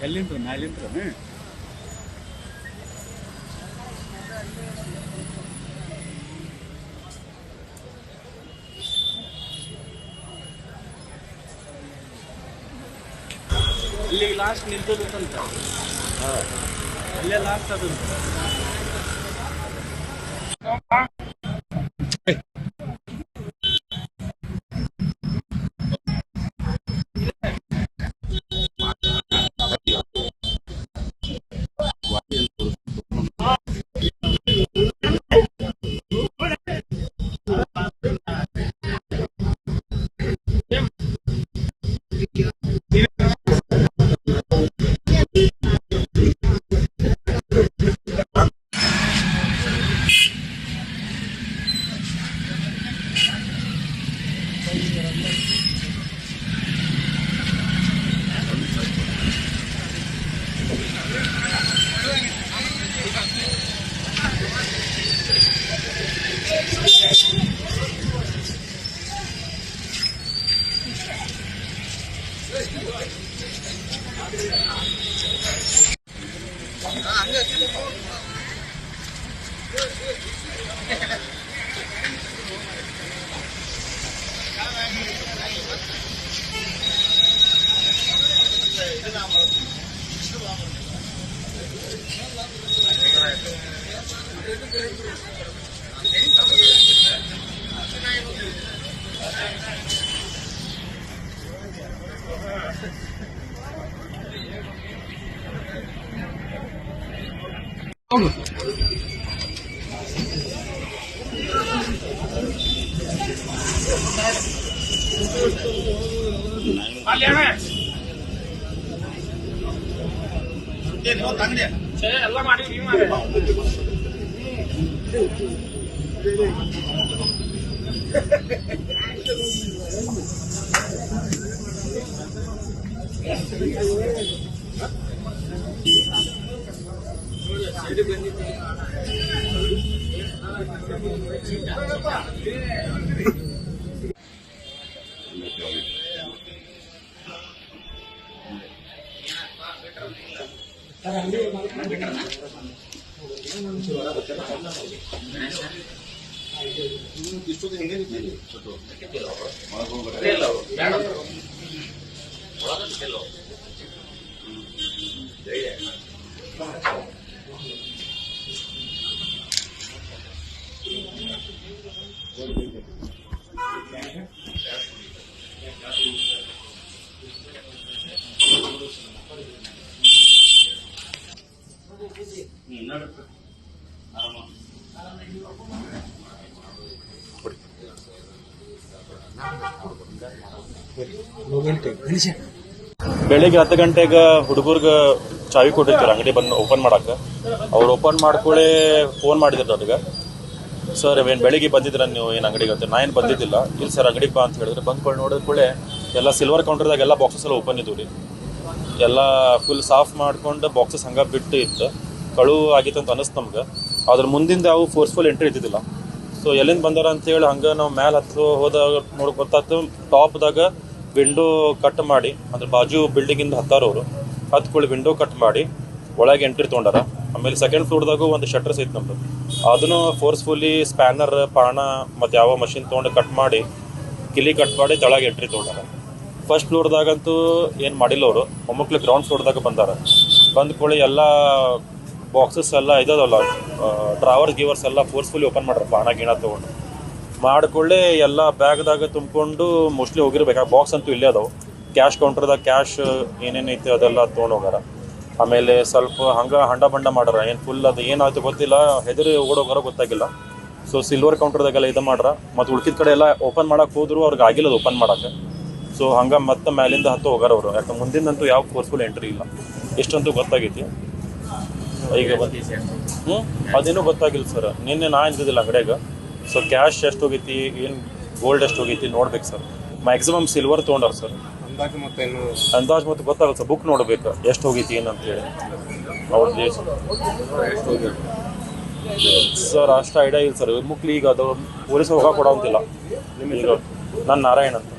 ಅಲ್ಲಿಂದ ನಾಲಿಂದ ಇಲ್ಲಿ ಲಾಸ್ಟ್ ನಿಂತದಂತ ಅಲ್ಲೇ ಲಾಸ್ಟ್ ಅದು ಎಲ್ಲ ಮಾಡಿ ಬೆಳಿಗ್ಗೆ 10 ಗಂಟೆಗೆ ಹುಡುಗರ್ಗೆ ಚಾವಿ ಕೊಟ್ಟಿರ್ತಾರೆ ಅಂಗಡಿ ಬಂದು ಓಪನ್ ಮಾಡಕ್ಕೆ. ಅವ್ರು ಓಪನ್ ಮಾಡ್ಕೊಳ್ಳಿ ಫೋನ್ ಮಾಡಿದ್ರು ನನಗೆ, ಸರ್ ಏನು ಬೆಳಿಗ್ಗೆ ಬಂದಿದ್ರ ನೀವು ಏನು ಅಂಗಡಿಗೆ ಅಂತ. ನಾ ಏನು ಬಂದಿದ್ದಿಲ್ಲ. ಇಲ್ಲ ಸರ್ ಅಂಗಡಿಗೆ ಬಾ ಅಂತ ಹೇಳಿದ್ರೆ ಬಂದ್ಕೊಳ್ಳಿ ನೋಡಿದ್ಕೊಳ್ಳೆ ಎಲ್ಲ ಸಿಲ್ವರ್ ಕೌಂಟರ್ದಾಗ ಎಲ್ಲ ಬಾಕ್ಸಸ್ ಎಲ್ಲ ಓಪನ್ ಇದ್ವು ರೀ. ಎಲ್ಲ ಫುಲ್ ಸಾಫ್ ಮಾಡ್ಕೊಂಡು ಬಾಕ್ಸಸ್ ಹಂಗೆ ಬಿಟ್ಟು ಇತ್ತು. ಕಳುವು ಆಗಿತ್ತು ಅಂತ ಅನಿಸ್ತು ನಮ್ಗೆ. ಅದ್ರ ಮುಂದಿಂದ ಯಾವ ಫೋರ್ಸ್ಫುಲ್ ಎಂಟ್ರಿ ಇದ್ದಿದ್ದಿಲ್ಲ. ಸೊ ಎಲ್ಲಿಂದ ಬಂದಾರ ಅಂತೇಳಿ ಹಂಗೆ ನಾವು ಮೇಲೆ ಹತ್ತು ಹೋದಾಗ ನೋಡಿ ಗೊತ್ತಾಯ್ತು. ಟಾಪ್ದಾಗ ವಿಂಡೋ ಕಟ್ ಮಾಡಿ, ಅಂದ್ರೆ ಬಾಜು ಬಿಲ್ಡಿಂಗಿಂದ ಹತ್ತಾರವರು ಹತ್ಕೊಳ್ಳಿ ವಿಂಡೋ ಕಟ್ ಮಾಡಿ ಒಳಗೆ ಎಂಟ್ರಿ ತೊಗೊಂಡಾರ. ಆಮೇಲೆ ಸೆಕೆಂಡ್ ಫ್ಲೋರ್ದಾಗೂ ಒಂದು ಶಟರ್ಸ್ ಐತೆ ನಮ್ಮದು, ಅದನ್ನು ಫೋರ್ಸ್ಫುಲಿ ಸ್ಪ್ಯಾನರ್ ಪಾಣ ಮತ್ತು ಯಾವ ಮಷಿನ್ ತೊಗೊಂಡು ಕಟ್ ಮಾಡಿ ಕಿಲಿ ಕಟ್ ಮಾಡಿ ತೆಳಗೆ ಎಂಟ್ರಿ ತೊಗೊಂಡಾರ. ಫಸ್ಟ್ ಫ್ಲೋರ್ದಾಗಂತೂ ಏನು ಮಾಡಿಲ್ಲ ಅವರು. ಒಮ್ಮಕ್ಳು ಗ್ರೌಂಡ್ ಫ್ಲೋರ್ದಾಗ ಬಂದಾರ. ಬಂದ್ಕೊಳ್ಳಿ ಎಲ್ಲ ಬಾಕ್ಸಸ್ ಎಲ್ಲ ಇದಲ್ಲ ಡ್ರಾವರ್ಸ್ ಗೀವರ್ಸ್ ಎಲ್ಲ ಫೋರ್ಸ್ಫುಲಿ ಓಪನ್ ಮಾಡ್ರ ಪಾಣ ಗೀಣ ತೊಗೊಂಡು ಮಾಡ್ಕೊಳ್ಳಿ ಎಲ್ಲ ಬ್ಯಾಗ್ದಾಗ ತುಂಬಿಕೊಂಡು ಮೋಸ್ಟ್ಲಿ ಹೋಗಿರ್ಬೇಕು. ಬಾಕ್ಸ್ ಅಂತೂ ಇಲ್ಲೇ ಅದಾವೆ. ಕ್ಯಾಶ್ ಕೌಂಟರ್ದಾಗ ಕ್ಯಾಶ್ ಏನೇನೈತೆ ಅದೆಲ್ಲ ತೊಗೊಂಡು ಹೋಗಾರ. ಆಮೇಲೆ ಸ್ವಲ್ಪ ಹಂಗೆ ಹಂಡ ಬಂಡ ಮಾಡ್ಯಾರ. ಏನು ಫುಲ್ ಅದು ಏನಾಯ್ತು ಗೊತ್ತಿಲ್ಲ, ಹೆದರಿ ಓಡೋಗಾರ ಗೊತ್ತಾಗಿಲ್ಲ. ಸೊ ಸಿಲ್ವರ್ ಕೌಂಟರ್ದಾಗೆಲ್ಲ ಇದು ಮಾಡ್ರ. ಮತ್ತು ಉಳ್ಕಿದ ಕಡೆ ಎಲ್ಲ ಓಪನ್ ಮಾಡಕ್ಕೆ ಹೋದ್ರು ಅವ್ರಿಗೆ ಆಗಿಲ್ಲ ಅದು ಓಪನ್ ಮಾಡೋಕ್ಕೆ. ಸೊ ಹಂಗೆ ಮತ್ತೆ ಮೇಲಿಂದ ಹತ್ತು ಹೋಗಾರ ಅವರು. ಯಾಕಂದ್ರೆ ಮುಂದಿಂದಂತೂ ಯಾವ ಫೋರ್ಸ್ಫುಲ್ ಎಂಟ್ರಿ ಇಲ್ಲ. ಇಷ್ಟಂತೂ ಗೊತ್ತಾಗೈತಿ. ಈಗ ಅದೇನೂ ಗೊತ್ತಾಗಿಲ್ಲ ಸರ್. ನಿನ್ನೆ ನಾ ಇದ್ದಿದ್ದಿಲ್ಲ ಅಂಗಡಿಯಾಗ. ಸೊ ಕ್ಯಾಶ್ ಎಷ್ಟು ಹೋಗೈತಿ, ಏನು ಗೋಲ್ಡ್ ಎಷ್ಟು ಹೋಗೈತಿ ನೋಡ್ಬೇಕು ಸರ್. ಮ್ಯಾಕ್ಸಿಮಮ್ ಸಿಲ್ವರ್ ತೊಗೊಂಡಾರ ಸರ್. ಅಂದಾಜು ಮತ್ತು ಗೊತ್ತಾಗಲ್ಲ ಸರ್. ಬುಕ್ ನೋಡ್ಬೇಕು ಎಷ್ಟು ಹೋಗೈತಿ ಏನಂತೇಳಿ. ಅವ್ರದ್ದು ಸರ್ ಅಷ್ಟು ಐಡಿಯಾ ಇಲ್ಲ ಸರ್. ಮುಕ್ಲಿ ಈಗ ಅದು ಪೊಲೀಸ್ ಹೋಗಕ್ಕೆ ಕೊಡೋಂತಿಲ್ಲ. ಈಗ ನಾನು ನಾರಾಯಣ್ ಅಂತ.